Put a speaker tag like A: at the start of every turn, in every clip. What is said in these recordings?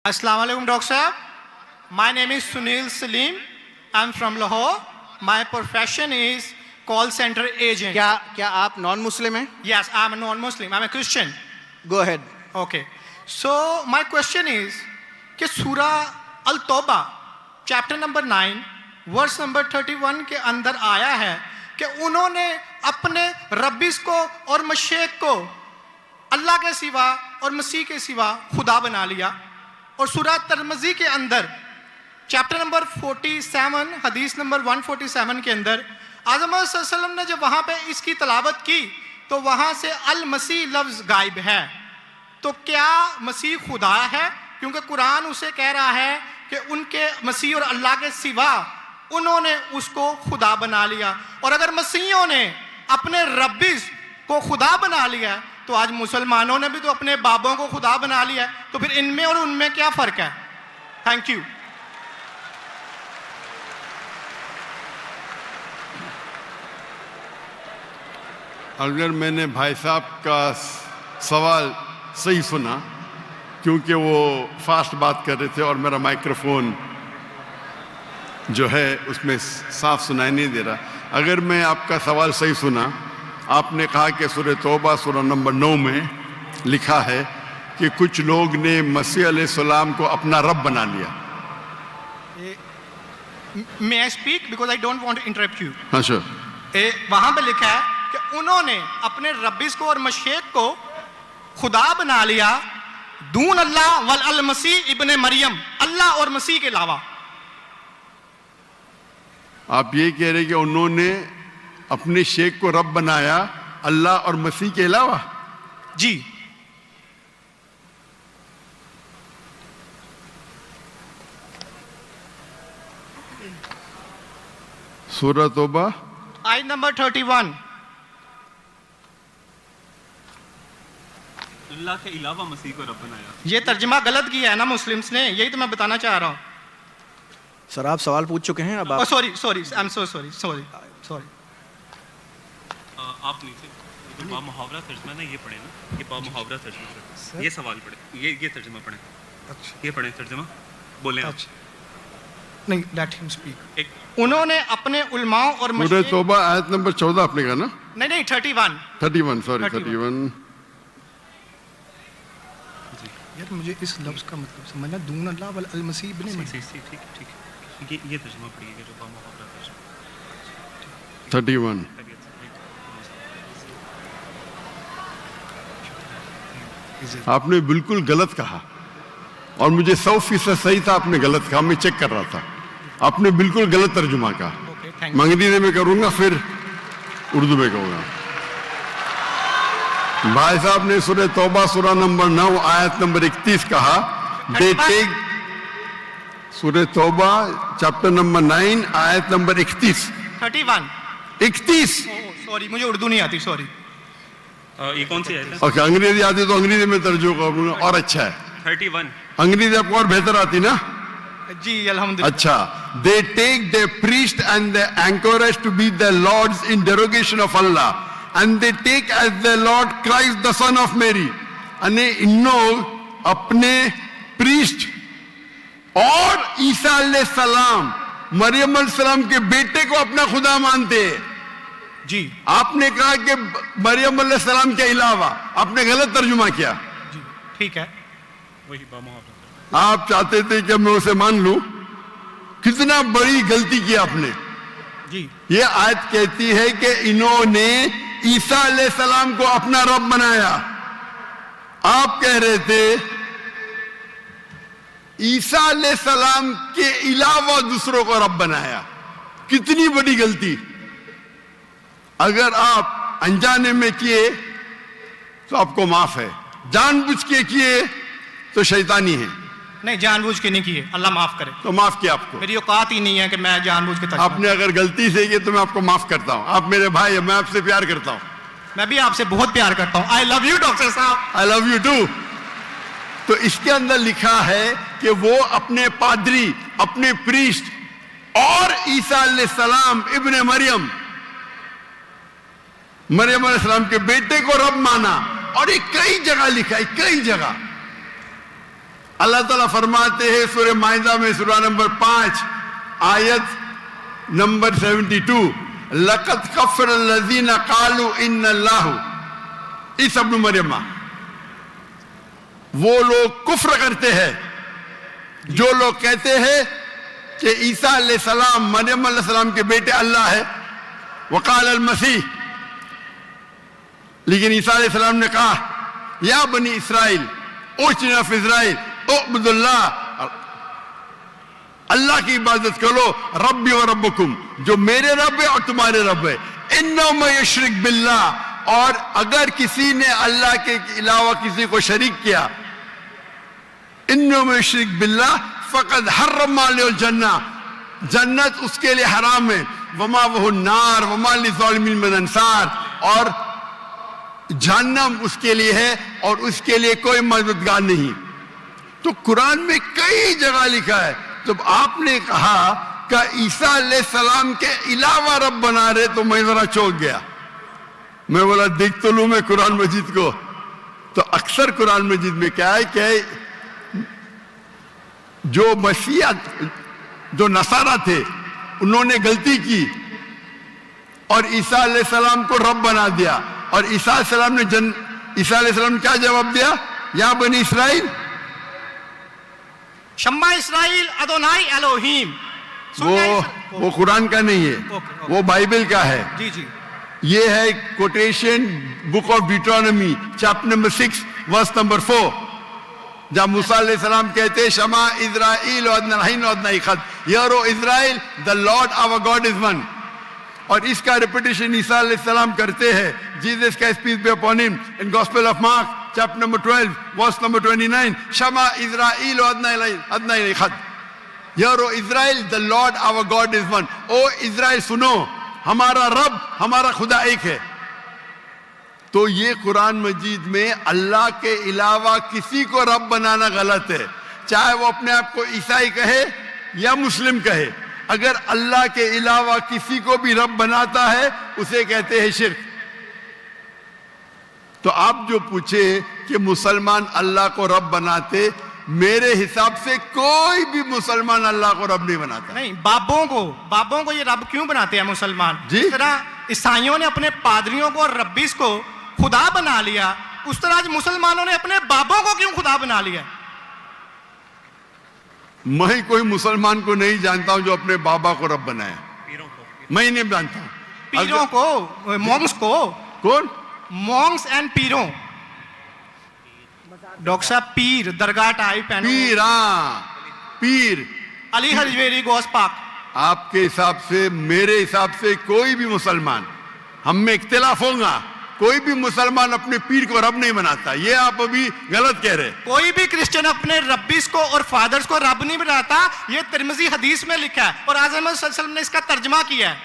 A: Assalamu alaikum, Dr. Sahab. My name is Sunil Salim. I'm from Lahore. My profession is call center agent.
B: کیا آپ نان مسلم ہیں؟
A: Yes, I'm a non-Muslim. I'm a Christian.
B: Go ahead.
A: Okay. So my question is کہ سورہ التوبہ chapter number 9 verse number 31 کے اندر آیا ہے کہ انہوں نے اپنے ربیس کو اور مشیخ کو اللہ کے سوا اور مسیح کے سوا خدا بنا لیا. اور سورہ ترمذی کے اندر چیپٹر نمبر 47 حدیث نمبر 147 کے اندر اعظم صلی اللہ علیہ وسلم نے جب وہاں پہ اس کی تلاوت کی تو وہاں سے المسیح لفظ غائب ہے. تو کیا مسیح خدا ہے؟ کیونکہ قرآن اسے کہہ رہا ہے کہ ان کے مسیح اور اللہ کے سوا انہوں نے اس کو خدا بنا لیا. اور اگر مسیحوں نے اپنے ربیس کو خدا بنا لیا تو آج مسلمانوں نے بھی تو اپنے بابوں کو خدا بنا لیا ہے. تو پھر ان میں اور ان میں کیا فرق ہے؟ Thank you.
C: اگر میں نے بھائی صاحب کا سوال صحیح سنا کیونکہ وہ فاسٹ بات کر رہے تھے اور میرا مائکروفون جو ہے اس میں صاف سنائی نہیں دے رہا. اگر میں آپ کا سوال صحیح سنا، آپ نے کہا کہ سورہ توبہ سورہ نمبر 9 میں لکھا ہے کہ کچھ لوگ نے مسیح علیہ السلام کو اپنا رب بنا لیا.
A: May I speak because I don't want to interrupt you.
C: ہاں سر.
A: وہاں پہ لکھا ہے کہ انہوں نے اپنے ربیس کو اور مشیخ کو خدا بنا لیا دون اللہ والمسیح ابن مریم، اللہ اور مسیح کے علاوہ.
C: آپ یہ کہہ رہے کہ انہوں نے اپنے شیخ کو رب بنایا اللہ اور مسیح کے علاوہ؟
A: جی.
C: سورہ توبہ
A: آیت نمبر 31.
D: اللہ کے علاوہ مسیح کو رب بنایا.
A: یہ ترجمہ غلط کیا ہے نا مسلمس نے، یہی تو میں بتانا چاہ رہا ہوں.
B: سر آپ سوال پوچھ چکے ہیں اب آپ.
A: Sorry I am so sorry.
D: آپ نیچے جو با محاورہ ترجمہ نا یہ پڑھیں نا، یہ با محاورہ ترجمہ، یہ سوال پڑھیں، یہ ترجمہ پڑھیں. یہ پڑھیں ترجمہ، بولیں آپ.
A: نہیں لیٹ ہم اسپیک. انہوں نے اپنے علماء اور
C: سورہ توبہ آیت نمبر 14 آپ نے کہا نا؟
A: نہیں 31
C: سوری 31.
A: یار مجھے اس لفظ کا مطلب سمجھنا، دون اللہ والمسیح ابن مریم.
D: ٹھیک ہے، یہ ترجمہ پڑھیے گا جو با محاورہ ترجمہ.
C: 31. آپ نے بالکل غلط کہا اور مجھے 100% صحیح تھا. آپ نے غلط کہا، میں چیک کر رہا تھا. آپ نے بالکل غلط ترجمہ کہا. میں انگریزی میں کروں گا پھر اردو میں کہوں گا. بھائی صاحب نے سورہ توبہ سورہ نمبر 9 آیت نمبر 31 کہا. They take سورہ توبہ چیپٹر نمبر 9 آیت نمبر 31.
A: سوری مجھے اردو نہیں آتی، سوری.
D: یہ کون سی آیت ہے؟
C: اوکے، انگریزی آتی تو انگریزی میں ترجمہ کروں گا اور اچھا ہے.
D: 31.
C: انگریزی آپ کو اور بہتر آتی نا؟
A: جی الحمدللہ.
C: اچھا. They take their priest and their anchorage to be their lords in derogation of Allah. And they take as their Lord Christ the son of Mary. یعنی ان لوگ اپنے پریسٹ اور عیسیٰ علیہ السلام مریم علیہ السلام کے بیٹے کو اپنا خدا مانتے.
A: جی
C: آپ نے کہا کہ مریم علیہ السلام کے علاوہ، آپ نے غلط ترجمہ کیا.
A: جی ٹھیک ہے.
D: وہی با محاورہ.
C: آپ چاہتے تھے کہ میں اسے مان لوں. کتنا بڑی غلطی کی آپ نے.
A: جی
C: یہ آیت کہتی ہے کہ انہوں نے عیسیٰ علیہ السلام کو اپنا رب بنایا. آپ کہہ رہے تھے عیسیٰ علیہ السلام کے علاوہ دوسروں کو رب بنایا. کتنی بڑی غلطی. اگر آپ انجانے میں کیے تو آپ کو معاف ہے، جان بوجھ کے کیے تو شیطانی ہے.
A: نہیں جان بوجھ کے نہیں کیے، اللہ معاف کرے.
C: تو معاف کیا آپ کو.
A: میری اوقات ہی نہیں ہے کہ میں جان بوجھ کے
C: آپ نے اگر غلطی سے کی تو میں آپ کو معاف کرتا ہوں. آپ میرے بھائی ہیں، میں آپ سے پیار کرتا ہوں.
A: میں بھی آپ سے بہت پیار کرتا ہوں. آئی لو یو ڈاکٹر صاحب.
C: I love you too. تو اس کے اندر لکھا ہے کہ وہ اپنے پادری، اپنے پریسٹ اور عیسیٰ علیہ السلام ابن مریم علیہ السلام کے بیٹے کو رب مانا. اور یہ کئی جگہ لکھا ہے، کئی جگہ. अल्लाह ताला फरमाते हैं सूरह माइदा में सूरह नंबर 5 आयत नंबर 72, लक़द कफ़र लज़ीना क़ालू इन्नल्लाहु, ईसा इब्न मरियम, वो लोग कुफ्र करते हैं जो लोग कहते हैं कि ईसा अलैहिस्सलाम मरियम अलैहिस्सलाम के बेटे अल्लाह है। वक़ाल अल मसीह, लेकिन ईसा अलैहिस्सलाम ने कहा या बनी इसराइल ओचना फी इज़राइल उअब्दुल्लाह, अल्लाह की इबादत करो, रब्बी व रब्बुकुम, जो मेरे रब है और तुम्हारे रब है। इन्नहु मन युशरिक बिल्लाह, और अगर किसी ने अल्लाह के अलावा किसी को शरीक किया, इन्नहु मन युशरिक बिल्लाह फ़क़द हर्रम अलैहिल जन्नह, जन्नत उसके लिए हराम है, वमा वहु नार वमा लिज़ालिमीन मिन अंसार, और जहन्नम उसके लिए है और उसके लिए कोई मददगार नहीं। तो कुरान में कई जगह लिखा है। तो आपने कहा कि ईसा अलैहिस्सलाम के अलावा रब बना रहे, तो मैं जरा चौंक गया। मैं बोला देख तो लूं मैं कुरान मजीद को। तो अक्सर कुरान मजीद में क्या है कि जो मसीहा, जो नसारा थे, उन्होंने गलती की और ईसा अलैहिस्सलाम को रब बना दिया, और ईसा अलैहिस्सलाम ने क्या जवाब दिया? या बनी इसराइल,
A: शम्मा इसराइल अदोनाई एलोहीम।
C: वो कुरान का नहीं है, वो बाइबल का है।
A: जी जी,
C: ये है quotation book of Deuteronomy chapter number 6 verse number 4, जहाँ मूसा अलैहिस्सलाम कहते हैं शमा इज़राइल अदना इखद, hear O Israel the Lord our God is one. और इसका रिपीटेशन ईसा अलैहिस्सलाम करते हैं, जीसस का peace be upon him, in gospel of Mark chapter number 12 verse number 29, शमा इज़राइल अदना इखद, hear O Israel the Lord our God is one. O Israel सुनो, हमारा रब, हमारा खुदा एक है। तो ये कुरान मजीद में अल्लाह के अलावा किसी को रब बनाना गलत है, चाहे वो अपने आप को ईसाई कहे या मुस्लिम कहे। अगर अल्लाह के अलावा किसी को भी रब बनाता है उसे कहते हैं शिर्क। तो आप जो पूछे कि मुसलमान अल्लाह को रब बनाते, मेरे हिसाब से कोई भी मुसलमान अल्लाह को रब नहीं बनाता।
A: नहीं, बाबों को ये रब क्यों बनाते हैं मुसलमान?
C: जी?
A: जिस तरह ईसाइयों ने अपने पादरियों को और रब्बीस को खुदा बना लिया, उस तरह आज मुसलमानों ने अपने बाबों को क्यों खुदा बना लिया?
C: मैं कोई मुसलमान को नहीं जानता हूं जो अपने बाबा को रब बनाया, मैं ही नहीं जानता हूं।
A: पीरों को, मॉन्क्स को।
C: कौन?
A: Monks and पीरों। डॉक्टर साहब, पीर दरगाह टाइप है,
C: पीर, पीर
A: अली हजवेरी गौस पाक।
C: आपके हिसाब से, मेरे हिसाब से कोई भी मुसलमान, हम में इख्तिलाफ होगा, कोई भी मुसलमान अपने पीर को रब नहीं बनाता। ये आप अभी गलत कह रहे।
A: कोई भी क्रिश्चियन अपने रब्बीस को और फादर्स को रब नहीं बनाता, ये तिरमिज़ी हदीस में लिखा है और आज़म सल्लल्लाहु अलैहि वसल्लम ने इसका तर्जमा किया है।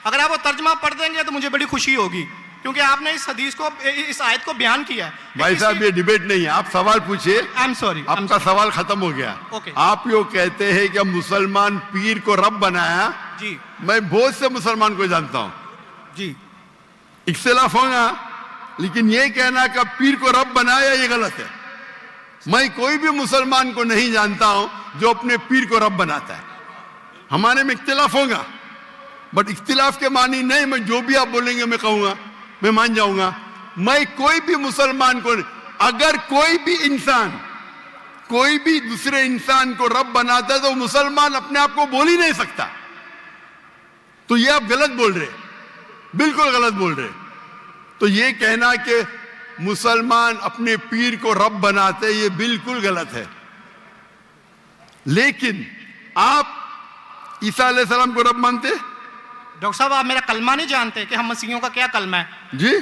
A: अगर आप वो तर्जमा पढ़ देंगे तो मुझे बड़ी खुशी होगी, क्योंकि आपने इस हदीस को, इस आयत को बयान किया है।
C: भाई साहब, ये डिबेट नहीं है, आप सवाल पूछिए।
A: आई एम सॉरी,
C: आपका सवाल खत्म हो गया।
A: Okay.
C: आप यो कहते हैं कि मुसलमान पीर को रब बनाया।
A: जी
C: मैं बहुत से मुसलमान को जानता हूं,
A: जी,
C: इख्तिलाफ होगा, लेकिन ये कहना कि पीर को रब बनाया ये गलत है। मैं कोई भी मुसलमान को नहीं जानता हूं जो अपने पीर को रब बनाता है। हमारे में इख्तिलाफ होगा, बट इख्तिलाफ के मानी नहीं मैं जो भी आप बोलेंगे मैं कहूंगा, मैं मान जाऊंगा। मैं कोई भी मुसलमान को, अगर कोई भी इंसान कोई भी दूसरे इंसान को रब बनाता है तो मुसलमान अपने आप को बोल ही नहीं सकता। तो ये आप गलत बोल रहे, बिल्कुल गलत बोल रहे। तो ये कहना कि मुसलमान अपने पीर को रब बनाते, ये बिल्कुल गलत है। लेकिन आप ईसा अलैहिस्सलाम को रब मानते?
A: डॉक्टर साहब, आप मेरा कलमा नहीं जानते कि हम मसीहियों का क्या कलमा है?
C: जी,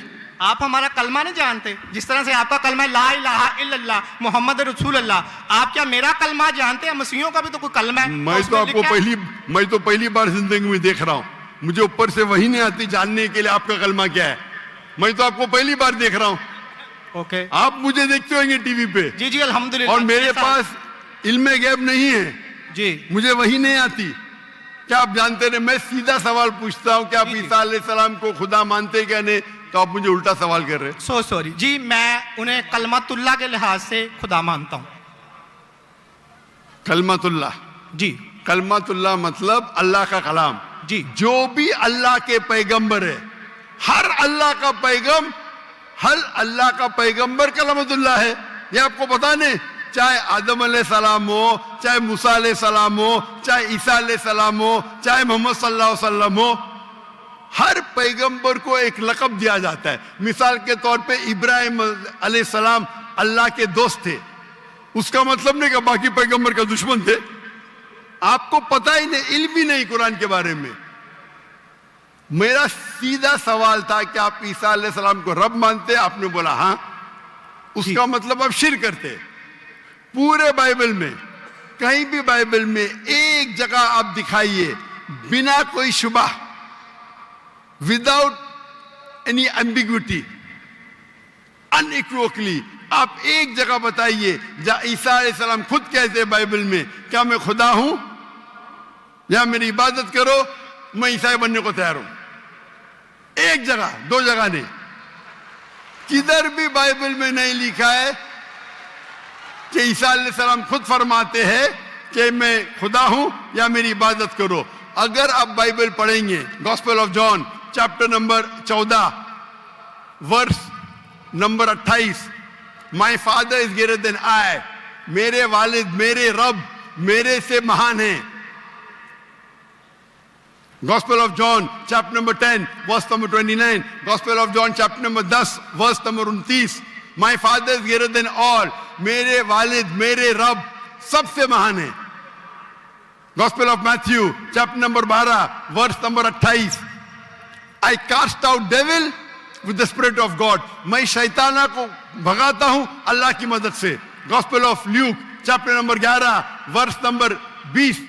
A: आप हमारा कलमा नहीं जानते। जिस तरह से आपका कलमा है ला इलाहा इल्लल्लाह मुहम्मद रसूलुल्लाह, आप क्या मेरा कलमा जानते हैं? मसीहियों का भी तो कोई कलमा है।
C: मैं तो पहली बार जिंदगी में देख रहा हूं। मुझे ऊपर से वही नहीं आती जानने के लिए आपका कलमा क्या है। मैं तो आपको पहली बार देख रहा हूं।
A: ओके,
C: आप मुझे देखते होंगे टीवी पे।
A: जी जी, अल्हम्दुलिल्लाह।
C: और मेरे पास इल्म गैब नहीं है
A: जी,
C: मुझे वही नहीं आती। क्या आप जानते नहीं? मैं सीधा सवाल पूछता हूं कि आप ईसा अलैहिस्सलाम को खुदा मानते क्या नहीं, तो आप मुझे उल्टा सवाल कर रहे हैं।
A: सो सॉरी जी, मैं उन्हें कलमतुल्लाह के लिहाज से खुदा मानता हूं।
C: कलमत अल्लाह,
B: जी
C: कलमत अल्लाह मतलब अल्लाह का कलाम।
B: जी
C: जो भी अल्लाह के पैगंबर है, हर अल्लाह का पैगंबर कलमतुल्लाह है। ये आपको पता नहीं, चाहे आदम अलैहिस्सलाम हो, चाहे मूसा अलैहिस्सलाम हो, चाहे ईसा अलैहिस्सलाम हो, चाहे मोहम्मद सल्लल्लाहु अलैहि वसल्लम हो, हर पैगंबर को एक लक़ब दिया जाता है। मिसाल के तौर पे इब्राहिम अलैहिस्सलाम अल्लाह के दोस्त थे, उसका मतलब नहीं कि बाकी पैगंबर का दुश्मन थे। आपको पता ही नहीं, इल्म ही नहीं कुरान के बारे में। मेरा सीधा सवाल था कि आप ईसा अलैहिस्सलाम को रब मानते? आपने बोला हाँ। उसका मतलब आप शिर्क करते। पूरे बाइबल में, कहीं भी बाइबल में एक जगह आप दिखाइए बिना कोई शुबा, विदाउट एनी एम्बिग्विटी, अनइक्वोकली, आप एक जगह बताइए जहां ईसा अलैहिस्सलाम खुद कहते हैं बाइबल में क्या मैं खुदा हूं या मेरी इबादत करो, मैं ईसाई बनने को तैयार हूं। एक जगह, दो जगह नहीं, किधर भी बाइबल में नहीं लिखा है कि ईसा अलैहिस्सलाम खुद फरमाते हैं कि मैं खुदा हूं या मेरी इबादत करो। अगर आप बाइबल पढ़ेंगे, Gospel of John chapter number 14 verse number 28, my father is greater than I, मेरे वालिद, मेरे रब मेरे से महान है। Gospel of John chapter number 10 verse number 29, Gospel of John chapter number 10 verse number 29, my father is greater than all, मेरे वालिद, मेरे रब सबसे महान है। Gospel of Matthew chapter number 12 verse number 28, I cast out devil with the spirit of God, मैं शैताना को भगाता हूं अल्लाह की मदद से। Gospel of Luke chapter number 11 verse number 20,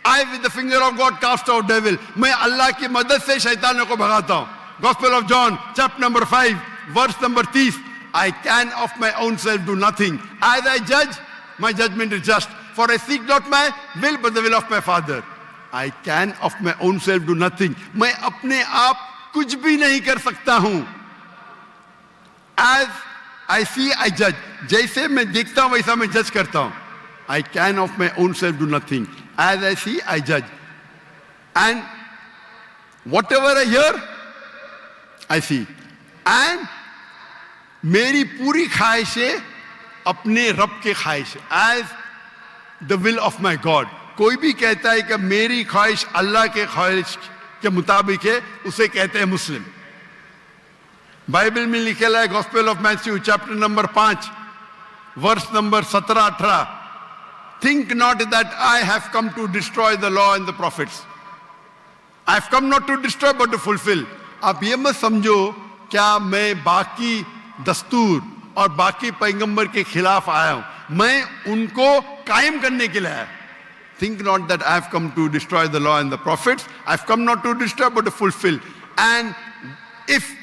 C: I with the finger of God cast out devil, मैं अल्लाह की मदद से शैतानों को भगाता हूं। Gospel of John chapter number 5 verse number 30, I can of my own self do nothing, as I judge my judgment is just, for I seek not my will but the will of my Father। I can of my own self do nothing, मैं अपने आप कुछ भी नहीं कर सकता हूं। As I see I judge, जैसे मैं देखता हूं वैसा मैं जज करता हूं। I can of my own self do nothing, as I see I judge, and whatever I hear I see, and मेरी पूरी ख्वाहिशें अपने रब के ख्वाहिश, as the will of my God। कोई भी कहता है कि मेरी ख्वाहिश अल्लाह के ख्वाहिश के मुताबिक है, उसे कहते हैं मुस्लिम। बाइबल में लिखा है Gospel of Matthew chapter number 5 verse number 17-18, think not that I have come to destroy the law and the prophets, I have come not to destroy but to fulfill। आप ये मत समझो क्या मैं बाकी दस्तूर और बाकी पैगंबर के खिलाफ आया हूं, मैं उनको कायम करने के लिए आया। Think not that I have come to destroy the law and the prophets, I have come not to destroy but to fulfill। And if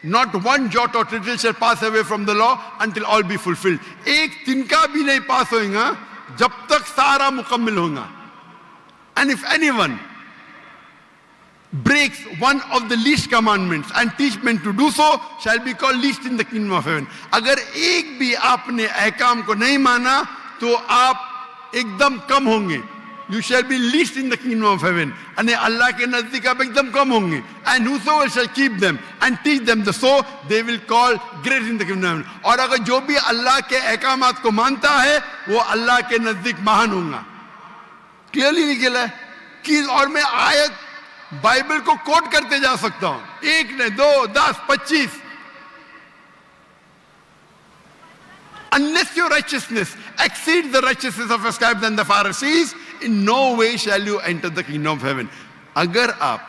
C: not one jot or tittle shall pass away from the law until all be fulfilled, एक तिनका भी नहीं पास होगा जब तक सारा मुकम्मल होगा। And if anyone breaks one of the least commandments and teach men to do so shall be called least in the kingdom of heaven। अगर एक भी आपने अहकाम को नहीं माना तो आप एकदम कम होंगे। You shall be least in the kingdom of heaven, यानी अल्लाह के नजदीक आप एकदम कम होंगे। And whosoever shall keep them and teach them the so they will call great in the kingdom of heaven। और अगर जो भी अल्लाह के अहकामात को मानता है वो अल्लाह के नजदीक महान होगा। क्लियरली निकला है कि, और मैं आयत बाइबल को कोट करते जा सकता हूं, एक ने 2, 10, 25। Unless your righteousness exceeds the righteousness of the scribes and the Pharisees, in no way shall you enter the kingdom of heaven। अगर आप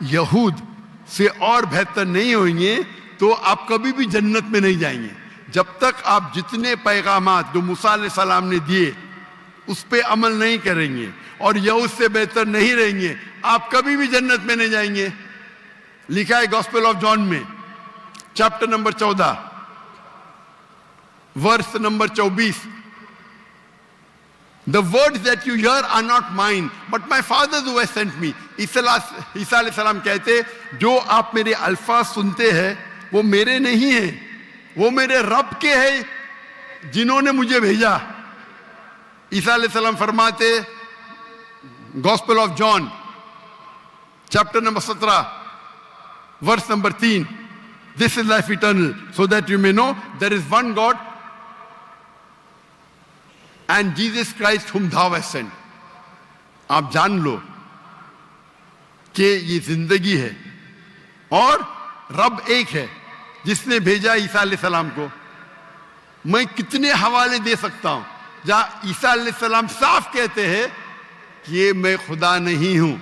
C: यहूद से और बेहतर नहीं होंगे तो आप कभी भी जन्नत में नहीं जाएंगे। जब तक आप जितने पैगामात जो मूसा अलैहिस्सलाम ने दिए उस पे अमल नहीं करेंगे और यहूद से बेहतर नहीं रहेंगे, आप कभी भी जन्नत में नहीं जाएंगे। लिखा है गॉस्पेल ऑफ जॉन में chapter number 14 verse number 24, the words that you hear are not mine but my father who has sent me। ईसा अलैहिस्सलाम कहते जो आप मेरे अल्फाज सुनते हैं वो मेरे नहीं है, वो मेरे रब के हैं जिन्होंने मुझे भेजा। ईसा अलैहिस्सलाम फरमाते, Gospel of John chapter number 17 verse number 3, this is life eternal so that you may know there is one God and Jesus Christ whom thou hast sent। आप जान लो कि ये जिंदगी है और रब एक है जिसने भेजा ईसा अलैहिस्सलाम को। मैं कितने हवाले दे सकता हूं जहां ईसा अलैहिस्सलाम साफ कहते हैं कि ये मैं खुदा नहीं हूं,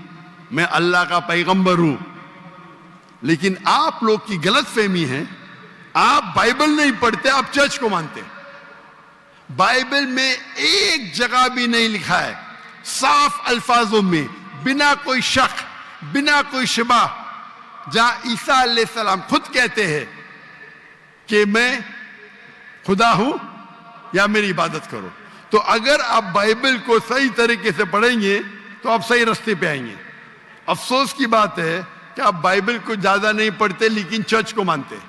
C: मैं अल्लाह का पैगंबर हूं। लेकिन आप लोग की गलत फहमी है, आप बाइबल नहीं पढ़ते, आप चर्च को मानते। बाइबल में एक जगह भी नहीं लिखा है साफ अल्फाजों में, बिना कोई शक, बिना कोई शिबा, जहां ईसा अलैहिस्सलाम खुद कहते हैं कि मैं खुदा हूं या मेरी इबादत करो। तो अगर आप बाइबल को सही तरीके से पढ़ेंगे तो आप सही रास्ते पे आएंगे। अफसोस की बात है कि आप बाइबल को ज्यादा नहीं पढ़ते लेकिन चर्च को मानते।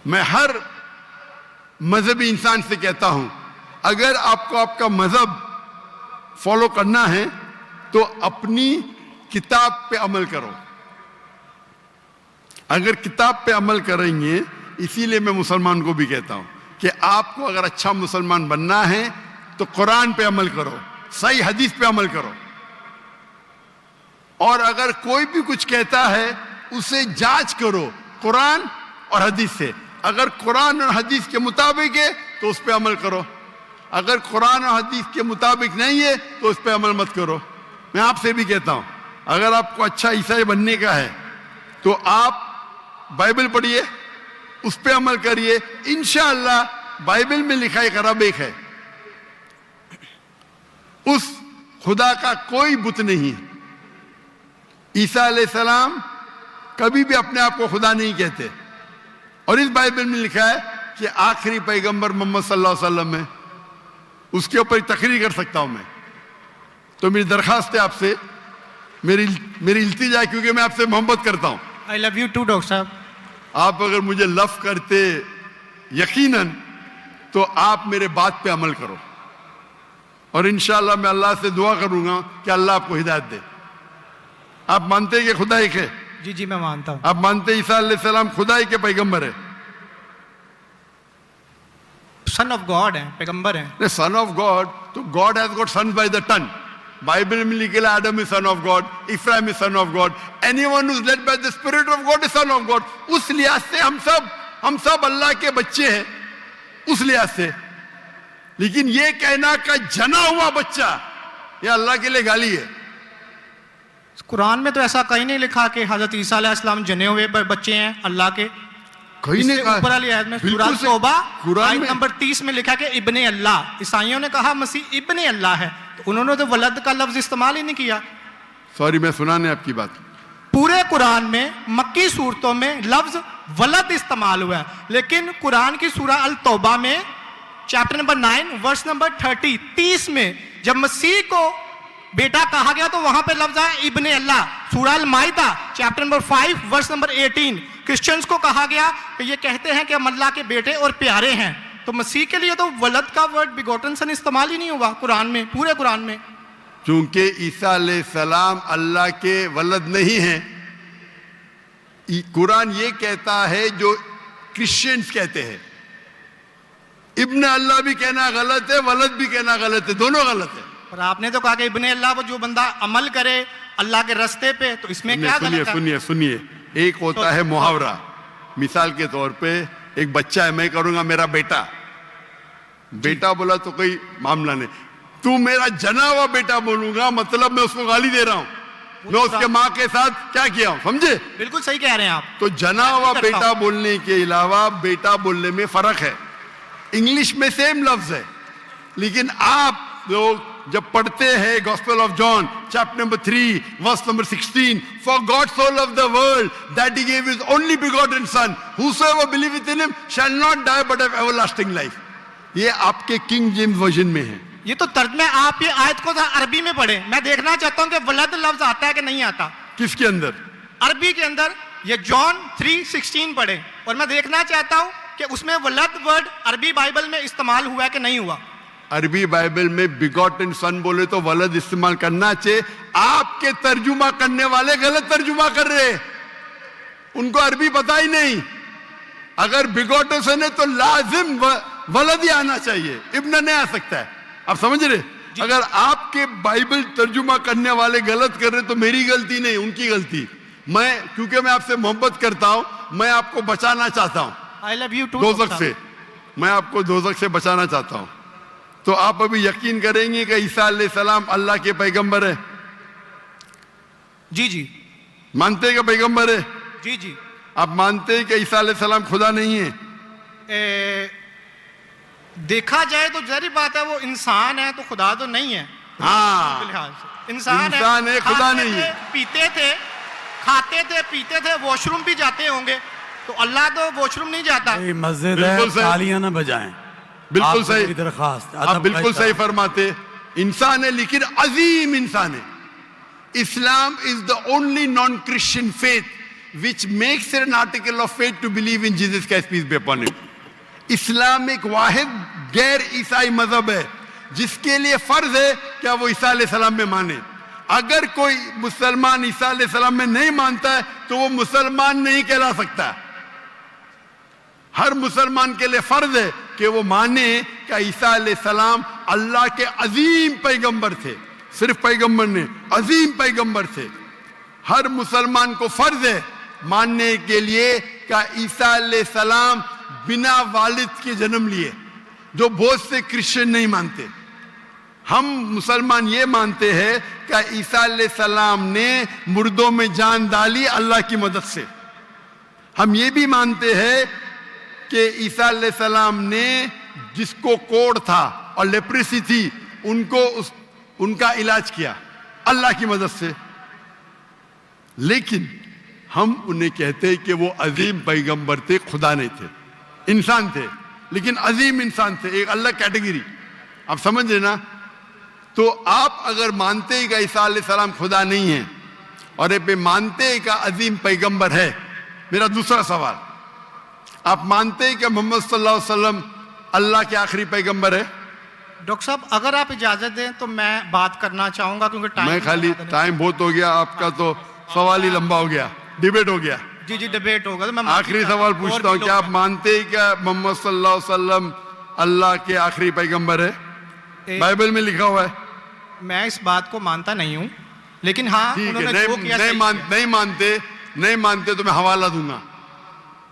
C: मैं हर मजहबी इंसान से कहता हूं, अगर आपको आपका मजहब फॉलो करना है तो अपनी किताब पे अमल करो। अगर किताब पे अमल करेंगे, इसीलिए मैं मुसलमान को भी कहता हूं कि आपको अगर अच्छा मुसलमान बनना है तो कुरान पे अमल करो, सही हदीस पे अमल करो। और अगर कोई भी कुछ कहता है उसे जांच करो कुरान और हदीस से। अगर कुरान और हदीस के मुताबिक है तो उस पे अमल करो, अगर कुरान और हदीस के मुताबिक नहीं है तो उस पे अमल मत करो। मैं आपसे भी कहता हूं, अगर आपको अच्छा ईसाई बनने का है तो आप बाइबल पढ़िए, उस पे अमल करिए। इंशाअल्लाह बाइबल में लिखा एक रब एक है, उस खुदा का कोई बुत नहीं है। ईसा अलैहिस्सलाम कभी भी अपने आप को खुदा नहीं कहते। और इस बाइबल में लिखा है कि आखिरी पैगंबर मोहम्मद सल्लल्लाहु अलैहि वसल्लम है। उसके ऊपर तकरीर कर सकता हूं मैं। तो मेरी दरखास्त है आपसे, मेरी इल्तिजा है, क्योंकि मैं आपसे मोहब्बत करता हूं।
A: I love you too doctor साहब।
C: आप अगर मुझे लव करते यकीनन तो आप मेरे बात पे अमल करो, और इंशाअल्लाह मैं अल्लाह से दुआ करूंगा कि अल्लाह आपको हिदायत दे। आप मानते हैं कि खुदा एक है?
A: जी जी मैं मानता हूं।
C: आप मानते हैं ईसा अलैहिस्सलाम खुदा ही के पैगंबर है?
A: सन ऑफ गॉड है, पैगंबर है।
C: सन ऑफ गॉड, तो God has got sons by the ton. Bible में लिखे Adam is son of God, Ephraim is son of God, anyone who is led by the spirit of God is son of God. उस लिहाज से हम सब अल्लाह के बच्चे हैं, उस लिहाज से। लेकिन ये कहना का जना हुआ बच्चा, ये अल्लाह के लिए गाली है।
A: कुरान में तो ऐसा कहीं नहीं लिखा कि हजरत ईसा अलैहिस्सलाम जने हुए बच्चे हैं अल्लाह के।
C: कहीं नहीं कहा।
A: ऊपर वाली आयत में सूरह तौबा आयत नंबर 30 में लिखा कि इब्ने अल्लाह। ईसाइयों ने कहा मसीह इब्ने अल्लाह है, तो उन्होंने तो वलद का लफ्ज इस्तेमाल ही नहीं किया।
C: सॉरी, मैं सुनाने आपकी बात।
A: पूरे कुरान में मक्की सूरतों में लफ्ज वलद इस्तेमाल हुआ है, लेकिन कुरान की सूरह अल तौबा में चैप्टर नंबर 9 वर्स नंबर 30 में जब मसीह को बेटा कहा गया तो वहां पे लफ्ज आया इब्ने अल्लाह। सूरह अल माइदा chapter number 5 verse number 18 Christians को कहा गया कि ये कहते हैं कि हम अल्लाह के बेटे और प्यारे हैं। तो मसीह के लिए तो वलद का वर्ड बिगोटन सन इस्तेमाल ही नहीं हुआ कुरान में, पूरे कुरान में।
C: चूंकि ईसा अलैहिस्सलाम अल्लाह के वलद नहीं है, कुरान ये कहता है जो क्रिश्चियंस कहते हैं। इब्ने अल्लाह भी कहना गलत है, वलद भी कहना गलत है, दोनों गलत है।
A: और आपने तो कहा कि इब्ने अल्लाह वो जो बंदा अमल करे अल्लाह के रास्ते पे, तो इसमें क्या गलत है?
C: सुनिए, एक होता है मुहावरा। मिसाल के तौर पे एक बच्चा है, मैं करूंगा मेरा बेटा बोला तो कोई मामला नहीं। तू मेरा जना हुआ बेटा बोलूंगा मतलब मैं उसको गाली दे रहा हूं, मैं उसके माँ के साथ क्या किया हूं, समझे?
A: बिल्कुल सही कह रहे हैं आप।
C: तो जना हुआ बेटा बोलने के अलावा बेटा बोलने में फर्क है। इंग्लिश में सेम लफ्ज है, लेकिन आप लोग जब पढ़ते हैं Gospel of John chapter number 3 verse number 16, for God so loved the world that he gave his only begotten son, whosoever believeth in him shall not die but have everlasting life। ये आपके king James version में है।
A: ये तो तर्जमे आप ये आयत को अरबी में पढ़े। मैं देखना चाहता हूं कि वलद लफ्ज आता है कि नहीं आता।
C: किसके अंदर?
A: अरबी के अंदर। ये जॉन 3:16 पढ़े, और मैं देखना चाहता हूं कि उसमें वलद वर्ड अरबी बाइबल में इस्तेमाल हुआ है कि नहीं हुआ।
C: अरबी बाइबल में बिगॉटन सन बोले तो वलद इस्तेमाल करना चाहिए। आपके तर्जुमा करने वाले गलत तर्जुमा कर रहे हैं, उनको अरबी पता ही नहीं। अगर बिगॉटन सन है तो लाजिम वलद ही आना चाहिए, इब्न नहीं आ सकता है। आप समझ रहे? अगर आपके बाइबल तर्जुमा करने वाले गलत कर रहे तो मेरी गलती नहीं, उनकी गलती। क्योंकि मैं आपसे मोहब्बत करता हूं, मैं आपको बचाना चाहता हूं
A: आई लव यू टू
C: दोज़ख से, मैं आपको दोज़ख से बचाना चाहता हूं। तो आप अभी यकीन करेंगे कि ईसा अलैहिस्सलाम अल्लाह के पैगंबर है?
A: जी जी
C: मानते हैं कि पैगंबर है?
A: जी जी।
C: आप मानते हैं कि ईसा अलैहिस्सलाम खुदा नहीं है?
A: देखा जाए तो जहरी बात है, वो इंसान है तो खुदा तो नहीं है।
C: हाँ,
A: लिहाज से इंसान
C: है, खुदा नहीं है।
A: पीते थे, खाते थे, पीते थे, वॉशरूम भी जाते होंगे, तो अल्लाह तो वॉशरूम नहीं जाता।
E: मस्जिद है, तालियां ना बजाएं।
C: बिल्कुल सही
E: दरखास्त,
C: आप बिल्कुल सही फरमाते। इंसान है लेकिन अजीम इंसान है। Islam is the only non Christian faith which makes it an article of faith to believe in Jesus Christ, peace be upon him. इस्लाम एक वाहिद गैर ईसाई मजहब है जिसके लिए फर्ज है क्या वो ईसा अलैहिस्सलाम में माने। अगर कोई मुसलमान ईसा अलैहिस्सलाम में नहीं मानता है तो वो मुसलमान नहीं कहला सकता। हर मुसलमान के लिए फर्ज है कि वो माने कि ईसा अलैहिस्सलाम अल्लाह के अजीम पैगंबर थे। सिर्फ पैगंबर नहीं, अजीम पैगंबर थे। हर मुसलमान को फर्ज है मानने के लिए कि ईसा अलैहिस्सलाम बिना वालिद के जन्म लिए, जो बहुत से क्रिश्चियन नहीं मानते। हम मुसलमान ये मानते हैं कि ईसा अलैहिस्सलाम ने मुर्दों में जान डाली अल्लाह की मदद से। हम ये भी मानते हैं कि ईसा अलैहिस्सलाम ने जिसको कोढ़ था और लेप्रेसी थी उनका इलाज किया अल्लाह की मदद से। लेकिन हम उन्हें कहते हैं कि वो अजीम पैगंबर थे, खुदा नहीं थे, इंसान थे, लेकिन अजीम इंसान थे, एक अलग कैटेगरी। आप समझ रहे ना? तो आप अगर मानते हैं कि ईसा अलैहिस्सलाम खुदा नहीं है और ये मानते हैं कि अजीम पैगंबर है, मेरा दूसरा सवाल, आप मानते हैं कि मोहम्मद सल्लल्लाहु अलैहि वसल्लम अल्लाह के आखिरी पैगंबर है?
A: डॉक्टर साहब अगर आप इजाजत दें तो मैं बात करना चाहूंगा, क्योंकि
C: मैं खाली टाइम बहुत हो गया, आपका तो सवाल ही लंबा हो गया, डिबेट हो गया।
A: जी जी डिबेट होगा। तो मैं
C: आखिरी सवाल पूछता हूँ, क्या आप मानते हैं क्या मोहम्मद सल्लल्लाहु अलैहि वसल्लम अल्लाह के आखिरी पैगंबर है? बाइबल में लिखा हुआ है।
A: मैं इस बात को मानता नहीं हूँ, लेकिन हाँ उन्होंने जो किया
C: नहीं मानते तो मैं हवाला दूंगा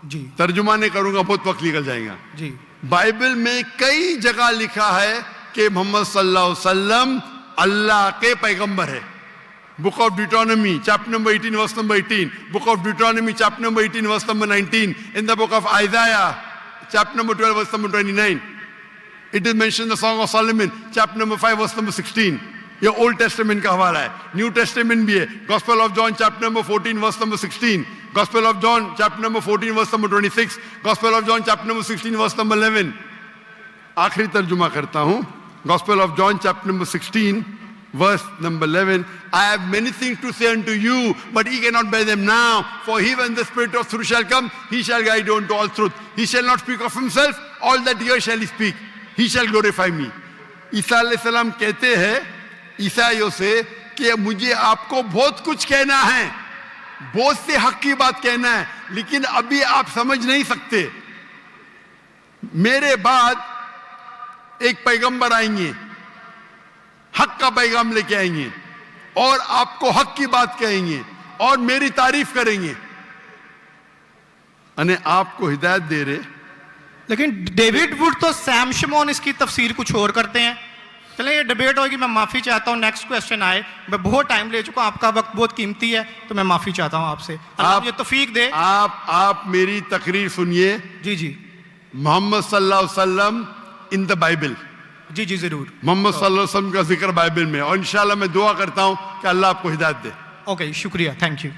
A: जी,
C: तर्जुमा नहीं करूंगा, बहुत वक्त निकल जाएगा
A: जी।
C: बाइबल में कई जगह लिखा है कि मोहम्मद सल्लल्लाहु अलैहि वसल्लम अल्लाह के पैगंबर है। Book of Deuteronomy chapter number 18 verse number 18, book of Deuteronomy chapter number 18 verse number 19, in the book of Isaiah chapter number 12 verse number 29, it is mention the Song of Solomon chapter number 5 verse number 16। ये old testament का हवाला है, new Testament भी है। Gospel of John chapter number 14 verse number 16, Gospel of John chapter number 14 verse number 26, Gospel of John chapter number 16 verse number 11। आखिरी तर्जुमा करता हूं, Gospel of John chapter number 16 verse number 11, I have many things to say unto you, but ye cannot bear them now. For he, when the Spirit of truth shall come, he shall guide you unto all truth. He shall not speak of himself, all that he shall he speak. He shall glorify me. ईसा अलैहिस्सलाम कहते हैं ईसाइयों से कि मुझे आपको बहुत कुछ कहना है, बहुत से हक की बात कहना है, लेकिन अभी आप समझ नहीं सकते। मेरे बाद एक पैगंबर आएंगे, हक का पैगाम लेके आएंगे और आपको हक की बात कहेंगे और मेरी तारीफ करेंगे, अने आपको हिदायत दे रहे।
A: लेकिन डेविड वुड तो सैम शमोन इसकी तफसीर कुछ और करते हैं। चलें ये डिबेट होगी, मैं माफ़ी चाहता हूँ। नेक्स्ट क्वेश्चन आए, मैं बहुत टाइम ले चुका हूँ, आपका वक्त बहुत कीमती है, तो मैं माफ़ी चाहता हूँ आपसे। आप ये तौफीक दे।
C: आप मेरी तकरीर सुनिए।
A: जी जी।
C: मोहम्मद सल्लल्लाहु अलैहि वसल्लम इन द बाइबल,
A: जी जी जरूर।
C: मोहम्मद सल्लल्लाहु अलैहि वसल्लम का जिक्र बाइबल में, और इंशाल्लाह मैं दुआ करता हूँ कि अल्लाह आपको हिदायत दे।
A: ओके शुक्रिया, थैंक यू।